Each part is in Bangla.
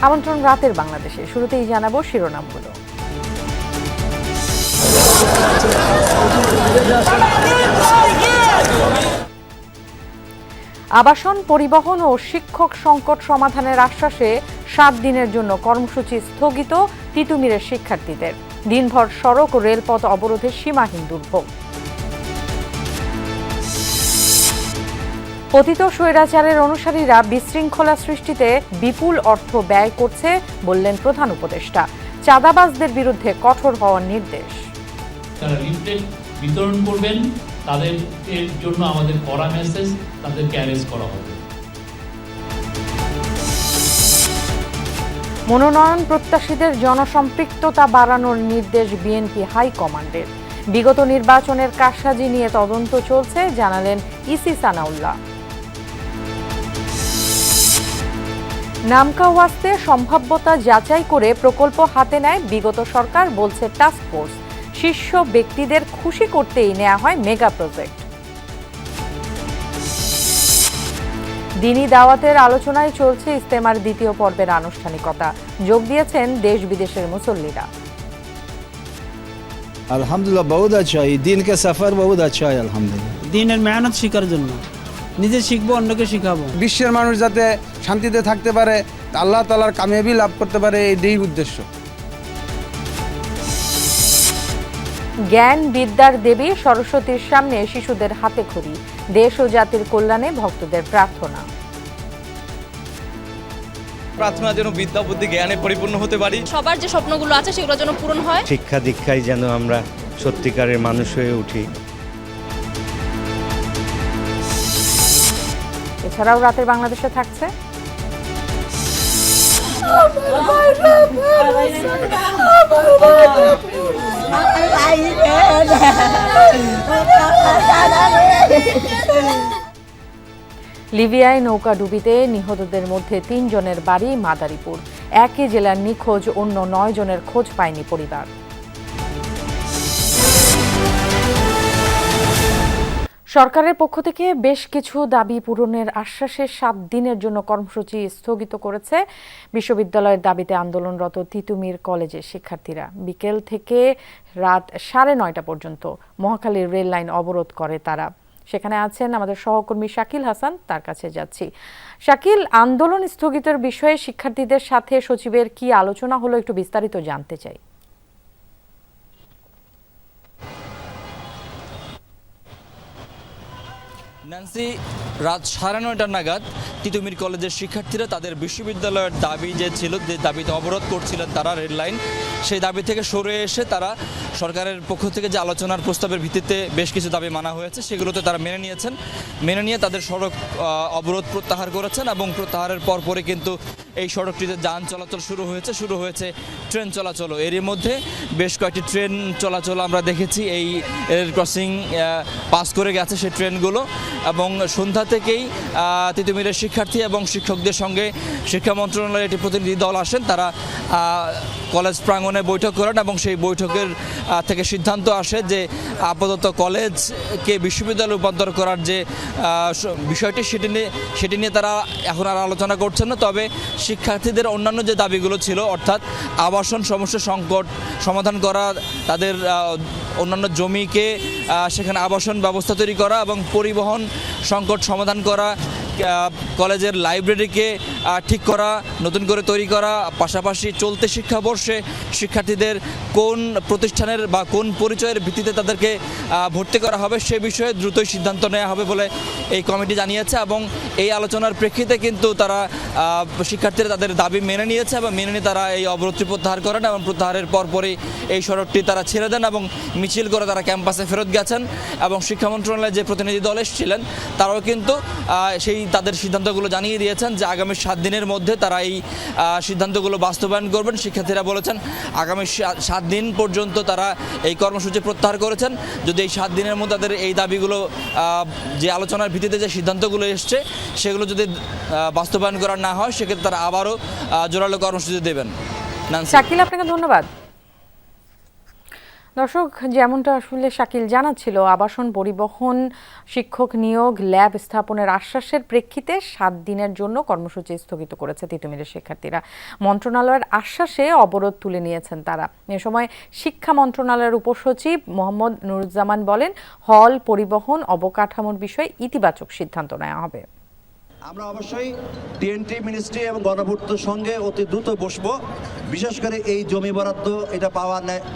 আমন্ত্রণ রাতের বাংলাদেশে। শুরুতেই জানাবো শিরোনামগুলো। আবাসন, পরিবহন ও শিক্ষক সংকট সমাধানের আশ্বাসে 7 দিনের জন্য কর্মসূচি স্থগিত তিতুমিরের শিক্ষার্থীদের। দিনভর সড়ক ও রেলপথ অবরোধে সীমাহীন দুর্ভোগ। পতিত স্বৈরাচারের অনুসারীরা বিশৃঙ্খলা সৃষ্টিতে বিপুল অর্থ ব্যয় করছে বললেন প্রধান উপদেষ্টা। চাঁদাবাজদের বিরুদ্ধে কঠোর হওয়ার নির্দেশ। তারা লিফলেট বিতরণ করবেন, তাদের জন্য আমাদের কড়া মেসেজ, তাদেরকে অ্যারেস্ট করা হবে। মনোনয়ন প্রত্যাশীদের জনসম্পৃক্ততা বাড়ানোর নির্দেশ বিএনপি হাইকমান্ডের। বিগত নির্বাচনের কারসাজি নিয়ে তদন্ত চলছে জানালেন ইসি সানাউল্লাহ। নামকা ওয়াস্তে সম্ভাব্যতা যাচাই করে প্রকল্প হাতে নেয় বিগত সরকার, বলছে টাস্ক ফোর্স। শীর্ষ ব্যক্তিদের খুশি করতেই নেওয়া হয় মেগা প্রজেক্ট। দিনী দাওয়াতের আলোচনায় চলছে ইজতেমার দ্বিতীয় পর্বের আনুষ্ঠানিকতা। যোগ দিয়েছেন দেশ বিদেশের মুসল্লিরা। আলহামদুলিল্লাহ বহুত আচ্ছা, এই দিন কে সফর বহুত আচ্ছা হয়। আলহামদুলিল্লাহ দিনের মেহনত শিকার জন্য নিজে শিখবো, অন্যকে শিখাবো। বিশ্বের মানুষ যাতে শান্তিতে থাকতে পারে, আল্লাহ তাআলার কামিয়াবি লাভ করতে পারে, এই উদ্দেশ্য। জ্ঞান বিদ্যার দেবী সরস্বতীর সামনে শিশুদের হাতে খড়ি। দেশ ও জাতির কল্যাণে ভক্তদের প্রার্থনা। প্রার্থনা যেন বিদ্যা বুদ্ধি জ্ঞানে পরিপূর্ণ হতে পারি। সবার যে স্বপ্নগুলো আছে সেগুলো যেন পূরণ হয়। শিক্ষা দীক্ষায় যেন আমরা সত্যিকারের মানুষ হয়ে উঠি। এছাড়াও রাতের বাংলাদেশে থাকছে লিবিয়ায় নৌকাডুবিতে নিহতদের মধ্যে 3 জনের বাড়ি মাদারীপুর। একই জেলার নিখোঁজ অন্য 9 জনের খোঁজ পায়নি পরিবার। সরকারের পক্ষ থেকে বেশ কিছু দাবি পূরণের আশ্বাসে 7 দিনের জন্য কর্মসূচি স্থগিত করেছে বিশ্ববিদ্যালয়ের দাবিতে আন্দোলনরত তিতুমির কলেজের শিক্ষার্থীরা। বিকেল থেকে রাত 9:30 পর্যন্ত মহাখালীর রেল লাইন অবরোধ করে তারা। সেখানে আছেন আমাদের সহকর্মী শাকিল হাসান, তার কাছে যাচ্ছি। শাকিল, আন্দোলন স্থগিতের বিষয়ে শিক্ষার্থীদের সাথে সচিবের কি আলোচনা হলো, একটু বিস্তারিত জানতে চাই। ন্যান্সি, রাত 9:30 নাগাদ তিতুমির কলেজের শিক্ষার্থীরা তাদের বিশ্ববিদ্যালয়ের দাবি যে ছিল, যে দাবিতে অবরোধ করছিলেন তারা রেল লাইন, সেই দাবি থেকে সরে এসে তারা সরকারের পক্ষ থেকে যে আলোচনার প্রস্তাবের ভিত্তিতে বেশ কিছু দাবি মানা হয়েছে সেগুলোতে তারা মেনে নিয়েছেন। মেনে নিয়ে তাদের সড়ক অবরোধ প্রত্যাহার করেছেন এবং প্রত্যাহারের পরপরই কিন্তু এই সড়কটিতে যান চলাচল শুরু হয়েছে ট্রেন চলাচলও। এরই মধ্যে বেশ কয়েকটি ট্রেন চলাচল আমরা দেখেছি, এই রেল ক্রসিং পাস করে গেছে সেই ট্রেনগুলো। এবং সন্ধ্যা থেকেই তিতুমিরের শিক্ষার্থী এবং শিক্ষকদের সঙ্গে শিক্ষা মন্ত্রণালয়ের একটি প্রতিনিধি দল আসেন। তারা কলেজ প্রাঙ্গণে বৈঠক করেন এবং সেই বৈঠকের থেকে সিদ্ধান্ত আসে যে আপাতত কলেজকে বিশ্ববিদ্যালয়ে রূপান্তর করার যে বিষয়টি সেটি নিয়ে তারা এখন আর আলোচনা করছেন না। তবে শিক্ষার্থীদের অন্যান্য যে দাবিগুলো ছিল, অর্থাৎ আবাসন সমস্যা সংকট সমাধান করা, তাদের অন্যান্য জমিকে সেখানে আবাসন ব্যবস্থা তৈরি করা এবং পরিবহন সংকট সমাধান করা, কলেজের লাইব্রেরিকে ঠিক করা, নতুন করে তৈরি করা, পাশাপাশি চলতি শিক্ষাবর্ষে শিক্ষার্থীদের কোন প্রতিষ্ঠানের বা কোন পরিচয়ের ভিত্তিতে তাদেরকে ভর্তি করা হবে সে বিষয়ে দ্রুতই সিদ্ধান্ত নেওয়া হবে বলে এই কমিটি জানিয়েছে। এবং এই আলোচনার প্রেক্ষিতে কিন্তু তারা শিক্ষার্থীরা তাদের দাবি মেনে নিয়েছে এবং মেনে নিয়ে তারা এই অবরোধটি প্রত্যাহার করেন এবং প্রত্যাহারের পরপরই এই সড়কটি তারা ছেড়ে দেন এবং মিছিল করে তারা ক্যাম্পাসে ফেরত গেছেন। এবং শিক্ষা মন্ত্রণালয়ের যে প্রতিনিধি দল এসেছিলেন তারাও কিন্তু সেই তাদের সিদ্ধান্তগুলো জানিয়ে দিয়েছেন যে আগামী 7 দিনের মধ্যে তারা এই সিদ্ধান্তগুলো বাস্তবায়ন করবেন। শিক্ষার্থীরা বলেছেন আগামী 7 দিন পর্যন্ত তারা এই কর্মসূচি প্রত্যাহার করেছেন। যদি এই 7 দিনের মধ্যে তাদের এই দাবিগুলো, যে আলোচনার ভিত্তিতে যে সিদ্ধান্তগুলো এসছে সেগুলো যদি বাস্তবায়ন করা না হয় সেক্ষেত্রে তারা আবারও জোরালো কর্মসূচি দেবেন। শাকিল, আপনাকে ধন্যবাদ। দর্শক, যেমনটা আসলে শাকিল জানাচ্ছিল, আবাসন, পরিবহন, শিক্ষক নিয়োগ, ল্যাব স্থাপনের আশ্বাসের প্রেক্ষিতে 7 দিনের জন্য কর্মসূচি স্থগিত করেছে তিতুমিরের শিক্ষার্থীরা। মন্ত্রণালয়ের আশ্বাসে অবরোধ তুলে নিয়েছেন তারা। এ সময় শিক্ষা মন্ত্রণালয়ের উপসচিব মোহাম্মদ নুরুজ্জামান বলেন, হল, পরিবহন, অবকাঠামোর বিষয়ে ইতিবাচক সিদ্ধান্ত নেওয়া হবে। আমরা অবশ্যই টিএনটি মিনিস্ট্রি এবং গণপূর্তর সঙ্গে অতি দ্রুত বসবো, বিশেষ করে এই জমি বরাদ্দ এটা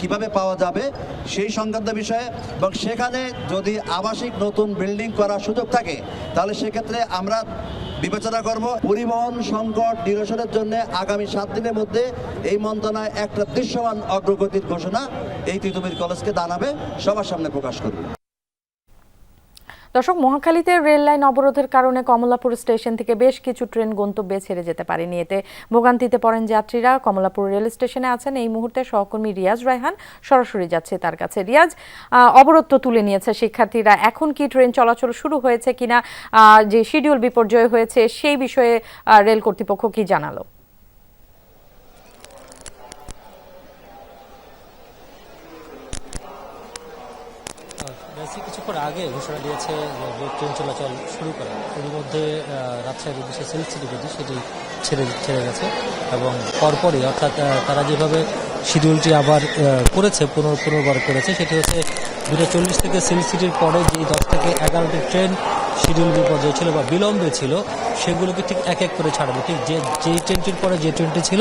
কিভাবে পাওয়া যাবে সেই সংক্রান্ত বিষয়ে, এবং সেখানে যদি আবাসিক নতুন বিল্ডিং করার সুযোগ থাকে তাহলে সেক্ষেত্রে আমরা বিবেচনা করব। পরিবহন সংকট নিরসনের জন্য আগামী 7 দিনের মধ্যে এই মন্ত্রণালয় একটা দৃশ্যমান অগ্রগতির ঘোষণা এই তিতুমির কলেজকে জানাবে, সবার সামনে প্রকাশ করবে। দর্শক, মহাখালীতে রেল লাইন অবরোধের কারণে কমলাপুর স্টেশন থেকে বেশ কিছু ট্রেন গন্তব্যে ছেড়ে যেতে পারেনি। এতে ভোগান্তিতে পড়েন যাত্রীরা। কমলাপুর রেল স্টেশনে আছেন এই মুহূর্তে সহকর্মী রিয়াজ রায়হান, সরাসরি যাচ্ছে তার কাছে। রিয়াজ, অবরোধ তো তুলে নিয়েছে শিক্ষার্থীরা, এখন কি ট্রেন চলাচল শুরু হয়েছে কিনা, যে শিডিউল বিপর্যয় হয়েছে সেই বিষয়ে রেল কর্তৃপক্ষ কি জানালো? কিছুক্ষণ আগে ঘোষণা দিয়েছে যে ট্রেন চলাচল শুরু করা। এর মধ্যে রাজশাহীর উদ্দেশ্যে সিল্ক সিটি যেটি সেটি ছেড়ে গেছে, এবং পরপরই অর্থাৎ তারা যেভাবে শিডিউলটি আবার করেছে, পুনর্বার করেছে, সেটি হচ্ছে 2:40 থেকে সিল্ক সিটির পরে যে 10 থেকে 11টি ট্রেন শিডিউল বিপর্যয় ছিল বা বিলম্বে ছিল সেগুলোকে ঠিক এক এক করে ছাড়বে। ঠিক যেই ট্রেনটির পরে যে ট্রেনটি ছিল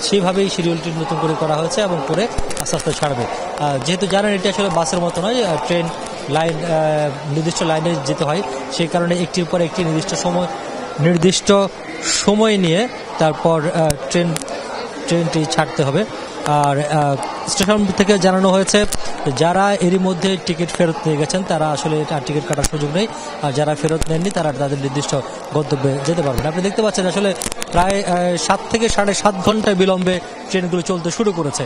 সেইভাবেই শিডিউলটি নতুন করে করা হয়েছে এবং করে আস্তে আস্তে ছাড়বে। যেহেতু জানেন এটি আসলে বাসের মতো নয়, ট্রেন লাইন নির্দিষ্ট লাইনে যেতে হয়, সেই কারণে একটির পর একটি নির্দিষ্ট সময় নিয়ে তারপর ট্রেনটি ছাড়তে হবে। আর স্টেশন থেকে জানানো হয়েছে যারা এরই মধ্যে টিকিট ফেরত নিয়ে গেছেন তারা আসলে আর টিকিট কাটার সুযোগ নেই, আর যারা ফেরত নেননি তারা তাদের নির্দিষ্ট গন্তব্যে যেতে পারবেন। আপনি দেখতে পাচ্ছেন আসলে প্রায় 7 থেকে 7.5 ঘন্টা বিলম্বে ট্রেনগুলো চলতে শুরু করেছে।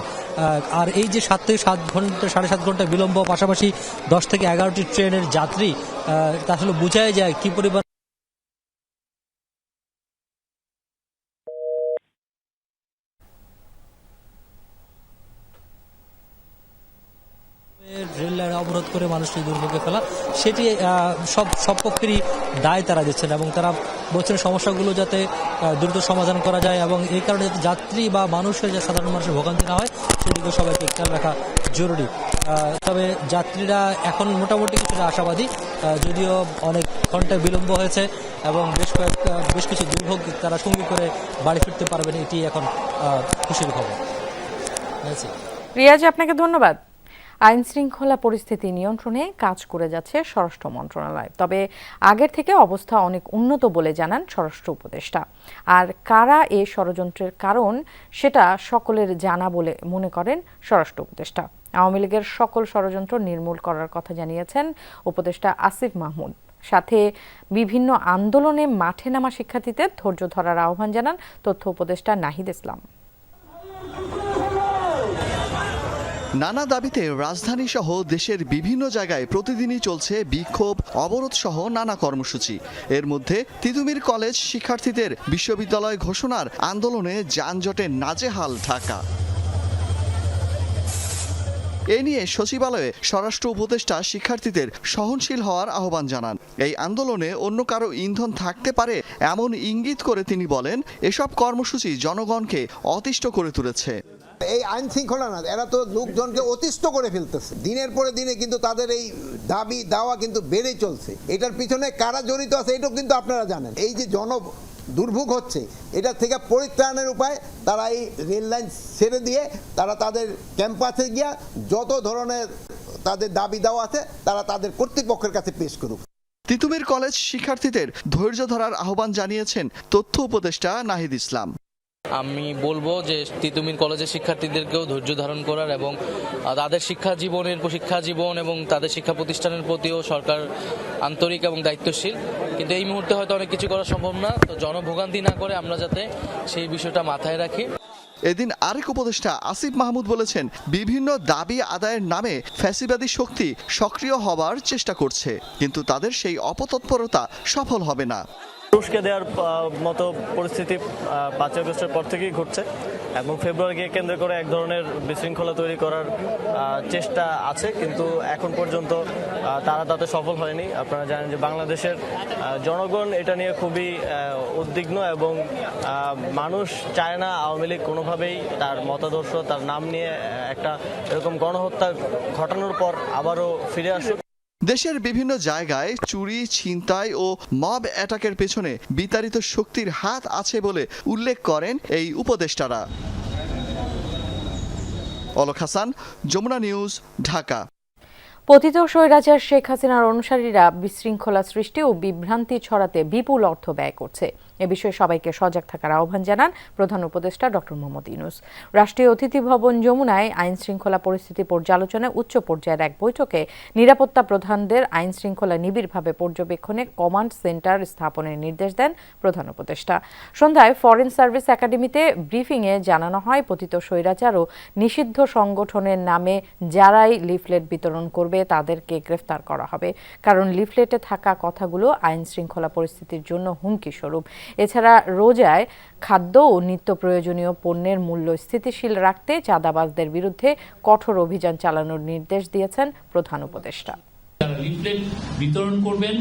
আর এই যে 7 থেকে 7 ঘন্টা 7.5 ঘন্টা বিলম্ব, পাশাপাশি 10 থেকে 11টি ট্রেনের যাত্রী, তা আসলে বোঝাই যায় কি পরিমাণ রেল লাইন অবরোধ করে মানুষকে দুর্ভোগে ফেলা, সেটি সব পক্ষেরই দায় তারা দিচ্ছেন, এবং তারা বলছেন সমস্যাগুলো যাতে দ্রুত সমাধান করা যায়, এবং এই কারণে যাতে যাত্রী বা মানুষের যে সাধারণ মানুষের ভোগান্তি না হয় সেদিকে সবাইকে খেয়াল রাখা জরুরি। তবে যাত্রীরা এখন মোটামুটি কিছুটা আশাবাদী, যদিও অনেক ঘন্টা বিলম্ব হয়েছে এবং বেশ কিছু দুর্ভোগ তারা সঙ্গী করে বাড়ি ফিরতে পারবেন, এটি এখন খুশির খবর। রিয়াজ, আপনাকে ধন্যবাদ। আইন শৃঙ্খলা পরিস্থিতি নিয়ন্ত্রণে কাজ করে যাচ্ছে স্বরাষ্ট্র মন্ত্রণালয়, তবে আগের থেকে অবস্থা অনেক উন্নত বলে জানান স্বরাষ্ট্র উপদেষ্টা। আর কারা এ ষড়যন্ত্রের কারণ সেটা সকলের জানা বলে মনে করেন স্বরাষ্ট্র উপদেষ্টা। আওয়ামী লীগের সকল ষড়যন্ত্র নির্মূল করার কথা জানিয়েছেন উপদেষ্টা আসিফ মাহমুদ। সাথে বিভিন্ন আন্দোলনে মাঠে নামা শিক্ষার্থীদের ধৈর্য ধরার আহ্বান জানান তথ্য উপদেষ্টা নাহিদ ইসলাম। নানা দাবিতে রাজধানী সহ দেশের বিভিন্ন জায়গায় প্রতিদিনই চলছে বিক্ষোভ, অবরোধ সহ নানা কর্মসূচি। এর মধ্যে তিতুমির কলেজ শিক্ষার্থীদের বিশ্ববিদ্যালয় ঘোষণার আন্দোলনে যানজটে নাজেহাল ঢাকা। এ নিয়ে সচিবালয়ে স্বরাষ্ট্র উপদেষ্টা শিক্ষার্থীদের সহনশীল হওয়ার আহ্বান জানান। এই আন্দোলনে অন্য কারো ইন্ধন থাকতে পারে এমন ইঙ্গিত করে তিনি বলেন, এসব কর্মসূচি জনগণকে অতিষ্ঠ করে তুলেছে। এই আইন শৃঙ্খলা না, এরা তো লোকজনকে অতিষ্ঠ করে ফেলতেছে দিনের পরে দিনে, কিন্তু তাদের এই দাবি দাওয়া কিন্তু বেড়ে চলছে। এটার পিছনে কারা জড়িত আছে এটাও কিন্তু আপনারা জানেন। এই যে দুর্ভোগ হচ্ছে, এটার থেকে পরিত্রাণের উপায় তারা এই রেল লাইন ছেড়ে দিয়ে তারা তাদের ক্যাম্পাসে গিয়া যত ধরনের তাদের দাবি দাওয়া আছে তারা তাদের কর্তৃপক্ষের কাছে পেশ করুক। তিতুমির কলেজ শিক্ষার্থীদের ধৈর্য ধরার আহ্বান জানিয়েছেন তথ্য উপদেষ্টা নাহিদ ইসলাম। আমি বলবো যে তিতুমির কলেজের শিক্ষার্থীদেরকেও ধৈর্য ধারণ করার এবং তাদের শিক্ষা জীবন এবং তাদের শিক্ষা প্রতিষ্ঠানের প্রতিও সরকার আন্তরিক এবং দায়িত্বশীল, কিন্তু এই মুহূর্তে হয়তো অনেক কিছু করা সম্ভব না। তো জনভোগান্তি না করে আমরা যাতে সেই বিষয়টা মাথায় রাখি। এদিন আরেক উপদেষ্টা আসিফ মাহমুদ বলেছেন, বিভিন্ন দাবি আদায়ের নামে ফ্যাসিবাদী শক্তি সক্রিয় হবার চেষ্টা করছে, কিন্তু তাদের সেই অপতৎপরতা সফল হবে না। তুরস্কে দেওয়ার মতো পরিস্থিতি 5 আগস্টের পর থেকেই ঘটছে এবং ফেব্রুয়ারিকে কেন্দ্র করে এক ধরনের বিশৃঙ্খলা তৈরি করার চেষ্টা আছে, কিন্তু এখন পর্যন্ত তারা তাতে সফল হয়নি। আপনারা জানেন যে বাংলাদেশের জনগণ এটা নিয়ে খুবই উদ্বিগ্ন এবং মানুষ চায় না আওয়ামী লীগ কোনোভাবেই তার মতাদর্শ, তার নাম নিয়ে একটা এরকম গণহত্যা ঘটানোর পর আবারও ফিরে আসুক। দেশের বিভিন্ন জায়গায় চুরি, ছিনতাই ও মব অ্যাটাকের পেছনে বিতাড়িত শক্তির হাত আছে বলে উল্লেখ করেন এই উপদেষ্টারা। অলক হাসান, যমুনা নিউজ, ঢাকা। পতিত স্বৈরাচার শেখ হাসিনার অনুসারীরা বিশৃঙ্খলা সৃষ্টি ও বিভ্রান্তি ছড়াতে বিপুল অর্থ ব্যয় করছে। এ বিষয়ে সবাইকে সজাগ থাকার আহ্বান জানান প্রধান উপদেষ্টা ডক্টর মোহাম্মদ ইউনূস। রাষ্ট্রীয় অতিথি ভবন যমুনায় আইন শৃঙ্খলা পরিস্থিতি পর্যালোচনায় উচ্চ পর্যায়ের এক বৈঠকে নিরাপত্তা প্রধানদের আইন শৃঙ্খলা নিবিড়ভাবে পর্যবেক্ষণে কমান্ড সেন্টার স্থাপনের নির্দেশ দেন প্রধান উপদেষ্টা। সন্ধ্যায় ফরেন সার্ভিস একাডেমিতে ব্রিফিংয়ে জানানো হয়, পতিত স্বৈরাচার ও নিষিদ্ধ সংগঠনের নামে যারাই লিফলেট বিতরণ করবে তাদেরকে গ্রেফতার করা হবে, কারণ লিফলেটে থাকা কথাগুলো আইন শৃঙ্খলা পরিস্থিতির জন্য হুমকি স্বরূপ। এছাড়া রোজায় খাদ্য ও নিত্য প্রয়োজনীয় পণ্যের মূল্য স্থিতিশীল রাখতে চাঁদাবাজদের বিরুদ্ধে কঠোর অভিযান চালানোর নির্দেশ দিয়েছেন প্রধান উপদেষ্টা। যারা লিফলেট বিতরণ করবেন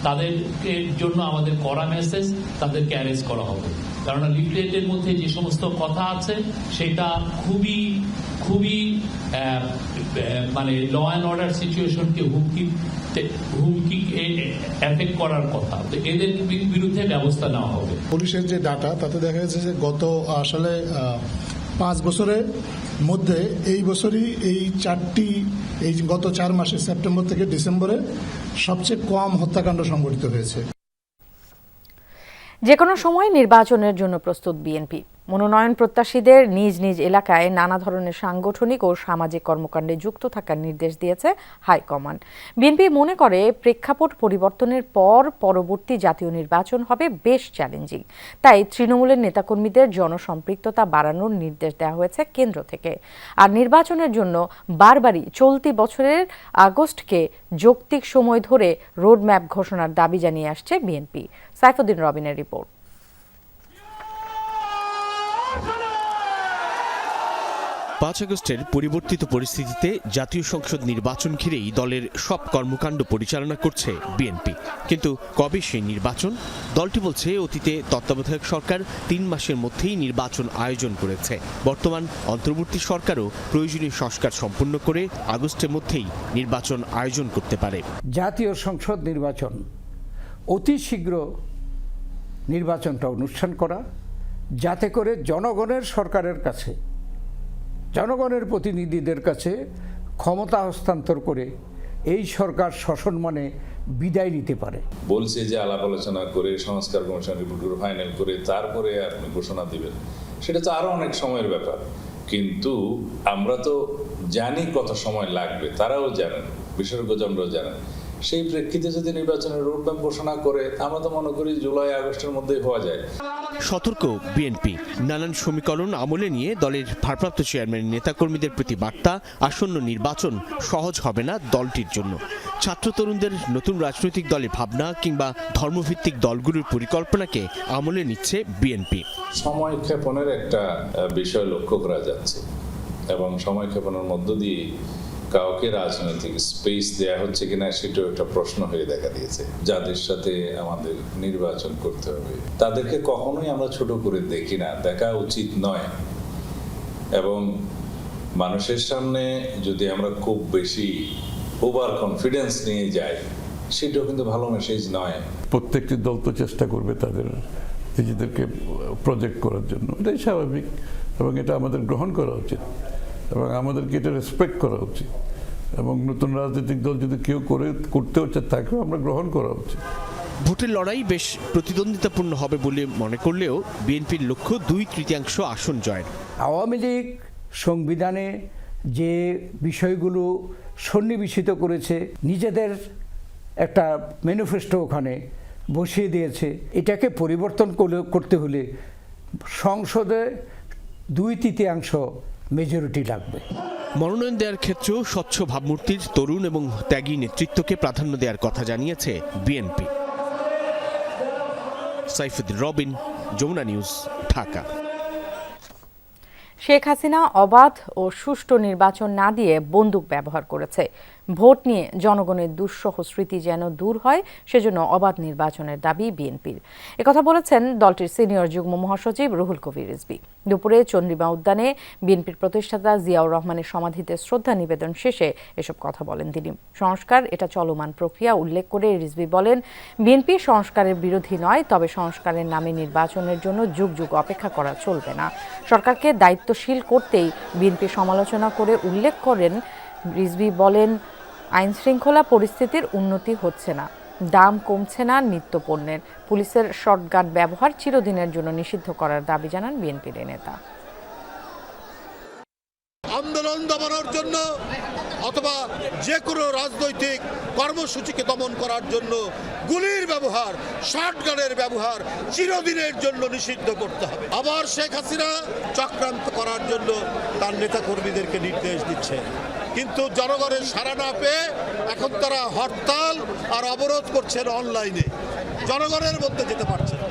তাদেরকে জন্য আমাদের কড়া মেসেজ, তাদেরকে অ্যারেস্ট করা হবে, কারণ লিফলেটের মধ্যে যে সমস্ত কথা আছে সেটা খুবই খুবই মানে ল অ্যান্ড অর্ডার সিচুয়েশনকে হুমকি এফেক্ট করার কথা। তো এদের বিরুদ্ধে ব্যবস্থা নেওয়া হবে। পুলিশের যে ডাটা তাতে দেখা যাচ্ছে যে গত আসলে 5 বছরের মধ্যে এই বছরই এই গত 4 মাসে সেপ্টেম্বর থেকে ডিসেম্বরে সবচেয়ে কম হত্যাকাণ্ড সংঘটিত হয়েছে। যে কোনো সময় নির্বাচনের জন্য প্রস্তুত বিএনপি। মনোনয়ন প্রত্যাশীদের নিজ নিজ এলাকায় নানা ধরনের সাংগঠনিক ও সামাজিক কর্মকাণ্ডে যুক্ত থাকার নির্দেশ দিয়েছে হাইকমান্ড। বিএনপি মনে করে প্রেক্ষাপট পরিবর্তনের পর পরবর্তী জাতীয় নির্বাচন হবে বেশ চ্যালেঞ্জিং। তাই তৃণমূলের নেতাকর্মীদের জনসম্পৃক্ততা বাড়ানোর নির্দেশ দেওয়া হয়েছে কেন্দ্র থেকে। আর নির্বাচনের জন্য বারবারই চলতি বছরের আগস্টকে যৌক্তিক সময় ধরে রোডম্যাপ ঘোষণার দাবি জানিয়ে আসছে বিএনপি। সাইফুদ্দিন রবিনের রিপোর্ট। 5 আগস্টের পরিবর্তিত পরিস্থিতিতে জাতীয় সংসদ নির্বাচন ঘিরেই দলের সব কর্মকাণ্ড পরিচালনা করছে বিএনপি। কিন্তু কবে সেই নির্বাচন? দলটি বলছে অতীতে তত্ত্বাবধায়ক সরকার 3 মাসের মধ্যেই নির্বাচন আয়োজন করেছে। বর্তমান অন্তর্বর্তী সরকারও প্রয়োজনীয় সংস্কার সম্পন্ন করে আগস্টের মধ্যেই নির্বাচন আয়োজন করতে পারে। জাতীয় সংসদ নির্বাচন অতি শীঘ্র নির্বাচনটা অনুষ্ঠান করা, যাতে করে জনগণের সরকারের কাছে, জনগণের প্রতিনিধিদের কাছে ক্ষমতা হস্তান্তর করে এই সরকার সসম্মানে বিদায় নিতে পারে। বলছে যে আলাপ আলোচনা করে সংস্কার কমিশন রিপোর্ট ফাইনাল করে তারপরে আপনি ঘোষণা দিবেন, সেটা তো আরো অনেক সময়ের ব্যাপার। কিন্তু আমরা তো জানি কত সময় লাগবে, তারাও জানেন, বিশেষজ্ঞজনরাও জানেন। সেই প্রেক্ষিতে যদি নির্বাচনের রোডম্যাপ ঘোষণা করে, আমরা তো মনে করি জুলাই আগস্টের মধ্যেই হওয়া যায়। সতর্ক বিএনপি। নানান সমীকরণ আমলে নিয়ে দলের ভারপ্রাপ্ত চেয়ারম্যান নেতাকর্মীদের প্রতি বার্তা, আসন্ন নির্বাচন সহজ হবে না দলটির জন্য। ছাত্র তরুণদের নতুন রাজনৈতিক দলের ভাবনা কিংবা ধর্মভিত্তিক দলগুলোর পরিকল্পনাকে আমলে নিচ্ছে বিএনপি। সময়ক্ষেপণের একটা বিষয় লক্ষ্য করা যাচ্ছে এবং সময়ক্ষেপণের মধ্য দিয়ে কাউকে রাজনৈতিক স্পেস দেয়া হচ্ছে কিনা সেটাও একটা প্রশ্ন হয়ে দেখা দিয়েছে। যাদের সাথে আমাদের নির্বাচন করতে হবে তাদেরকে কখনোই আমরা ছোট করে দেখি না, দেখা উচিত নয়। এবং মানুষের সামনে যদি আমরা খুব বেশি ওভার কনফিডেন্স নিয়ে যাই, সেটাও কিন্তু ভালো মেসেজ নয়। প্রত্যেকটি দল তো চেষ্টা করবে তাদের নিজেদেরকে প্রজেক্ট করার জন্য, এটাই স্বাভাবিক এবং এটা আমাদের গ্রহণ করা উচিত এবং আমাদেরকে এটা রেসপেক্ট করা উচিত। এবং নতুন রাজনৈতিক দল যদি কেউ করতে হচ্ছে তাকেও আমরা গ্রহণ করা উচিত। ভোটের লড়াই বেশ প্রতিদ্বন্দ্বিতাপূর্ণ হবে বলে মনে করলেও বিএনপির লক্ষ্য 2/3 আসন জয়। আওয়ামী লীগ সংবিধানে যে বিষয়গুলো সন্নিবেশিত করেছে, নিজেদের একটা ম্যানিফেস্টো ওখানে বসিয়ে দিয়েছে, এটাকে পরিবর্তন করতে হলে সংসদে 2/3 মেজরিটি লাগবে। মনোনয়ন দেওয়ার ক্ষেত্রেও স্বচ্ছ ভাবমূর্তির তরুণ এবং ত্যাগী নেতৃত্বকে প্রাধান্য দেওয়ার কথা জানিয়েছে বিএনপি। সাইফুদ্দিন রবিন, যমুনা নিউজ, ঢাকা। শেখ হাসিনা অবাধ ও সুষ্ঠু নির্বাচন না দিয়ে বন্দুক ব্যবহার করেছে। ভোট নিয়ে জনগণের দুঃসহ স্মৃতি যেন দূর হয়, সেজন্য অবাধ নির্বাচনের দাবি বিএনপির। একথা বলেছেন দলটির সিনিয়র যুগ্ম মহাসচিব রুহুল কবির রিজভী। দুপুরে চন্দ্রিমা উদ্যানে বিএনপির প্রতিষ্ঠাতা জিয়াউর রহমানের সমাধিতে শ্রদ্ধা নিবেদন শেষে এসব কথা বলেন তিনি। সংস্কার এটা চলমান প্রক্রিয়া উল্লেখ করে রিজভী বলেন, বিএনপি সংস্কারের বিরোধী নয়, তবে সংস্কারের নামে নির্বাচনের জন্য যুগ যুগ অপেক্ষা করা চলবে না। সরকারকে দায়িত্বশীল করতেই বিএনপি সমালোচনা করে উল্লেখ করেন রিজভী বলেন, আইন শৃঙ্খলা পরিস্থিতির উন্নতি হচ্ছে না, দাম কমছে না নিত্যপণ্যের, পুলিশের শটগান ব্যবহার চিরদিনের জন্য নিষিদ্ধ করার দাবি জানান বিএনপির নেতা। আন্দোলন দমানোর জন্য অথবা যে কোনো রাজনৈতিক কর্মসূচিকে দমন করার জন্য গুলির ব্যবহার, শটগানের ব্যবহার চিরদিনের জন্য নিষিদ্ধ করতে হবে। আবার শেখ হাসিনা চক্রান্ত করার জন্য তার নেতাকর্মীদেরকে নির্দেশ দিচ্ছে, কিন্তু জনগণের সাড়া না পেয়ে এখন তারা হরতাল আর অবরোধ করছেন অনলাইনে, জনগণের মধ্যে যেতে পারছে না।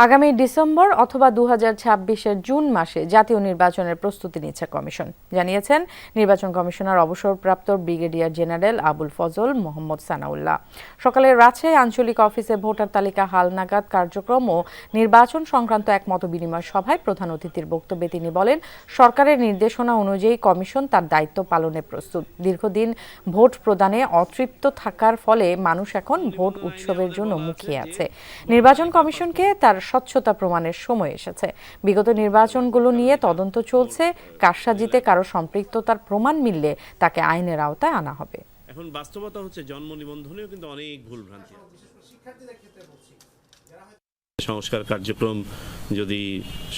আগামী ডিসেম্বর অথবা 2026-এর জুন মাসে জাতীয় নির্বাচনের প্রস্তুতি নিচ্ছে কমিশন, জানিয়েছেন নির্বাচন কমিশনার অবসরপ্রাপ্ত ব্রিগেডিয়ার জেনারেল আবুল ফজল মোহাম্মদ সানাউল্লাহ। সকালে রাজশাহী আঞ্চলিক অফিসে ভোটার তালিকা হালনাগাদ কার্যক্রম ও নির্বাচন সংক্রান্ত এক মতবিনিময় সভায় প্রধান অতিথির বক্তব্যে তিনি বলেন, সরকারের নির্দেশনা অনুযায়ী কমিশন তার দায়িত্ব পালনে প্রস্তুত। দীর্ঘদিন ভোট প্রদানে অতৃপ্ত থাকার ফলে মানুষ এখন ভোট উৎসবের জন্য মুখিয়ে আছে। নির্বাচন কমিশনকে তার স্বচ্ছতা প্রমাণের সময় এসেছে। বিগত নির্বাচনগুলো নিয়ে তদন্ত চলছে, কারসাজিতে কারো সম্পৃক্ততার প্রমাণ মিললে তাকে আইনের আওতায় আনা হবে। এখন বাস্তবতা হচ্ছে জন্ম নিবন্ধনেও কিন্তু অনেক ভুলভ্রান্তি আছে। সংস্কার কার্যক্রম যদি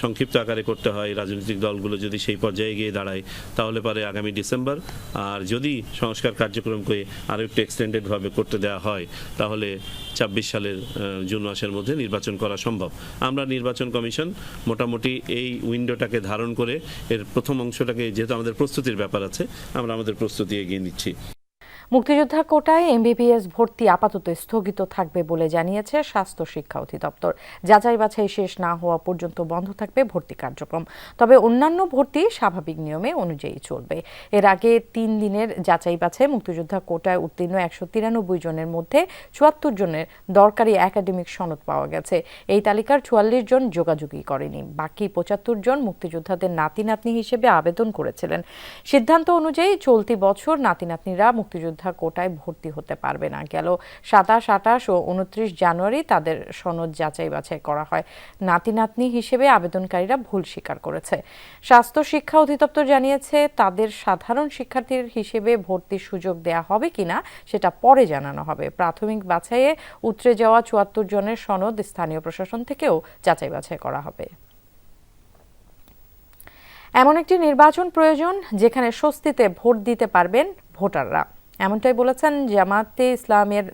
সংক্ষিপ্ত আকারে করতে হয়, রাজনৈতিক দলগুলো যদি সেই পর্যায়ে গিয়ে দাঁড়ায়, তাহলে পরে আগামী ডিসেম্বর, আর যদি সংস্কার কার্যক্রমকে আরও একটু এক্সটেন্ডেডভাবে করতে দেওয়া হয়, তাহলে 26 সালের জুন মাসের মধ্যে নির্বাচন করা সম্ভব। আমরা নির্বাচন কমিশন মোটামুটি এই উইন্ডোটাকে ধারণ করে এর প্রথম অংশটাকে, যেহেতু আমাদের প্রস্তুতির ব্যাপার আছে, আমরা আমাদের প্রস্তুতি এগিয়ে নিচ্ছি। মুক্তিযোদ্ধা কোটায় এমবিবিএস ভর্তি আপাতত স্থগিত থাকবে বলে জানিয়েছে স্বাস্থ্য শিক্ষা অধিদপ্তর। যাচাই বাছাই শেষ না হওয়া পর্যন্ত বন্ধ থাকবে ভর্তি কার্যক্রম, তবে অন্যান্য ভর্তি স্বাভাবিক নিয়মে অনুযায়ী চলবে। এর আগে 3 দিনের যাচাই বাছাই মুক্তিযোদ্ধা কোটায় উত্তীর্ণ 193 জনের মধ্যে 74 জনের দরকারি একাডেমিক সনদ পাওয়া গেছে। এই তালিকার 44 জন যোগাযোগই করেনি। বাকি 75 জন মুক্তিযোদ্ধাদের নাতি নাতনি হিসেবে আবেদন করেছিলেন। সিদ্ধান্ত অনুযায়ী চলতি বছর নাতি নাতনিরা মুক্তিযোদ্ধা কোটায় ভর্তি হতে পারবে না। গেল 27, 28 ও 29 জানুয়ারি তাদের সনদ যাচাই বাছাই করা হয়। নাতি নাতনি হিসেবে আবেদনকারীরা ভুল স্বীকার করেছে। স্বাস্থ্য শিক্ষা অধিদপ্তর জানিয়েছে, তাদের সাধারণ শিক্ষার্থীর হিসেবে ভর্তির সুযোগ দেয়া হবে কিনা সেটা পরে জানানো হবে। প্রাথমিক বাছাইয়ে উতরে যাওয়া 74 জনের সনদ স্থানীয় প্রশাসন থেকেও যাচাই বাছাই করা হবে। এমন একটি নির্বাচন প্রয়োজন যেখানে স্বস্তিতে ভোট দিতে পারবেন ভোটাররা, এমনটাই বলেছেন জামায়াতে ইসলামের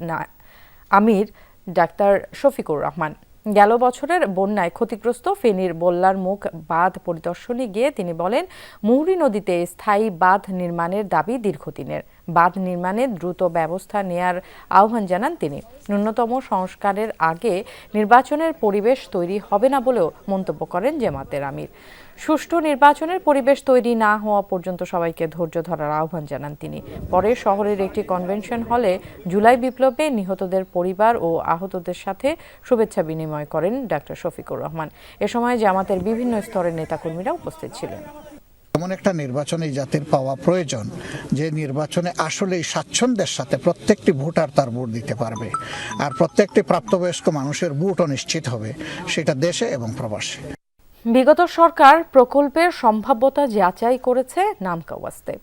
আমির ডাক্তার শফিকুর রহমান। গেল বছরের বন্যায় ক্ষতিগ্রস্ত ফেনীর বল্লার মুখ বাঁধ পরিদর্শনে গিয়ে তিনি বলেন, মুহুরী নদীতে স্থায়ী বাঁধ নির্মাণের দাবি দীর্ঘদিনের। বাঁধ নির্মাণে দ্রুত ব্যবস্থা নেয়ার আহ্বান জানান তিনি। ন্যূনতম সংস্কারের আগে নির্বাচনের পরিবেশ তৈরি হবে না বলেও মন্তব্য করেন জামায়াতের আমির। সুষ্ঠু নির্বাচনের পরিবেশ তৈরি না হওয়া পর্যন্ত সবাইকে ধৈর্য ধরার আহ্বান জানান তিনি। পরে শহরের একটি কনভেনশন হলে জুলাই বিপ্লবে নিহতদের পরিবার ও আহতদের সাথে শুভেচ্ছা বিনিময় করেন ডাক্তার শফিকুর রহমান। এ সময় জামাতের বিভিন্ন স্তরের নেতাকর্মীরা উপস্থিত ছিলেন। এমন একটা নির্বাচন এই জাতির পাওয়া প্রয়োজন, যে নির্বাচনে আসলেই স্বাচ্ছন্দ্যের সাথে প্রত্যেকটি ভোটার তার ভোট দিতে পারবে, আর প্রত্যেকটি প্রাপ্তবয়স্ক মানুষের ভোটও নিশ্চিত হবে, সেটা দেশে এবং প্রবাসে। বিগত সরকার প্রকল্পের সম্ভাব্যতা যাচাই করেছে নামকাওয়াস্তে,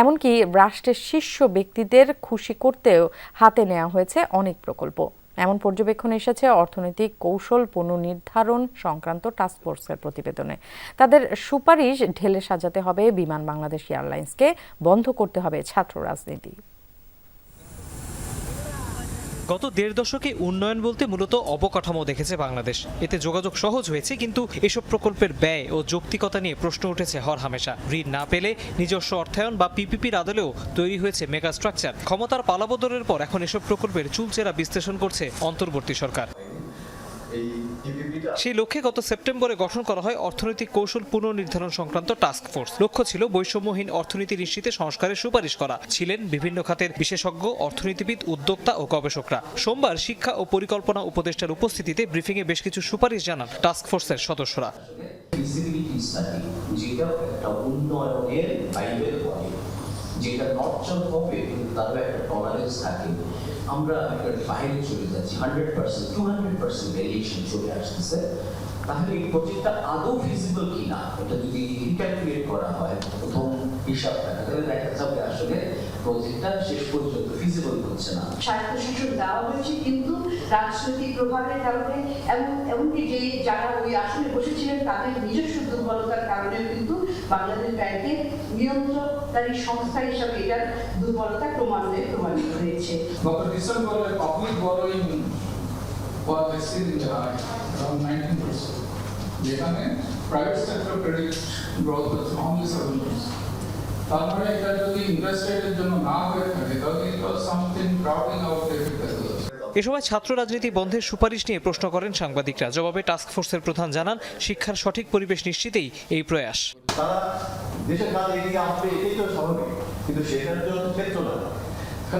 এমনকি রাষ্ট্রের শীর্ষ ব্যক্তিদের খুশি করতেও হাতে নেওয়া হয়েছে অনেক প্রকল্প। এমন পর্যবেক্ষণ এসেছে অর্থনৈতিক কৌশল পুনর্নির্ধারণ সংক্রান্ত টাস্কফোর্সের প্রতিবেদনে। তাদের সুপারিশ ঢেলে সাজাতে হবে বিমান বাংলাদেশ এয়ারলাইন্সকে, বন্ধ করতে হবে ছাত্র রাজনীতি। গত 1.5 দশকে উন্নয়ন বলতে মূলত অবকাঠামো দেখেছে বাংলাদেশ। এতে যোগাযোগ সহজ হয়েছে, কিন্তু এসব প্রকল্পের ব্যয় ও যৌক্তিকতা নিয়ে প্রশ্ন উঠেছে হরহামেশা। ঋণ না পেলে নিজস্ব অর্থায়ন বা পিপিপির আদলেও তৈরি হয়েছে মেগা স্ট্রাকচার। ক্ষমতার পালাবদলের পর এখন এসব প্রকল্পের চুলচেরা বিশ্লেষণ করছে অন্তর্বর্তী সরকার। সেই লক্ষ্যে গত সেপ্টেম্বরে গঠন করা হয় অর্থনৈতিক কৌশল পুনর্নির্ধারণ সংক্রান্ত টাস্ক ফোর্স। লক্ষ্য ছিল বৈষম্যহীন অর্থনীতি নিশ্চিতে সংস্কারের সুপারিশ করা। ছিলেন বিভিন্ন খাতের বিশেষজ্ঞ, অর্থনীতিবিদ, উদ্যোক্তা ও গবেষকরা। সোমবার শিক্ষা ও পরিকল্পনা উপদেষ্টার উপস্থিতিতে ব্রিফিংয়ে বেশ কিছু সুপারিশ জানান টাস্ক ফোর্সের সদস্যরা। যেটা নর্চল হবে কিন্তু তারও একটা টলারেন্স থাকে। আমরা একটা বাইরে চলে যাচ্ছি 100%, 200% ভেরিয়েশন চলে আসতেছে। তাহলে এই প্রজেক্টটা আদৌ ফিজিবল কিনা এটা যদি রিক্যালকুলেট করা হয় প্রথম হিসাবটা, তাহলে দেখা যাবে আসলে প্রজেক্টটা শেষ পর্যন্ত ফিজিবল হচ্ছে না। স্বায়ত্তশাসন দেওয়া হয়েছে কিন্তু রাজনৈতিক প্রভাবের কারণে এমনকি যে যারা ওই আসনে বসেছিলেন তাদের নিজস্ব দুর্বলতার কারণে কিন্তু বাংলাদেশ ব্যাংকের নিয়ন্ত্রণকারী সংস্থা হিসাবে এটার দুর্বলতা প্রমাণিত হয়েছে। গত ডিসেম্বরে public borrowing was exceeding high, around 19%. যেখানে প্রাইভেট সেক্টর ক্রেডিট গ্রোথ হচ্ছে only 7%. তারপরে এটা যদি ইন্টারেস্ট রেটের জন্য না হয়ে থাকে তাহলে it was something crowding out the effect as well. এ সময় ছাত্র রাজনীতি বন্ধের সুপারিশ নিয়ে প্রশ্ন করেন সাংবাদিকরা। জবাবে টাস্ক ফোর্সের প্রধান জানান, শিক্ষার সঠিক পরিবেশ নিশ্চিতেই এই প্রয়াস। তারা দেশের কাজ এগিয়ে আসবে এটাই তো স্বাভাবিক, কিন্তু সেটার জন্য ক্ষেত্র না।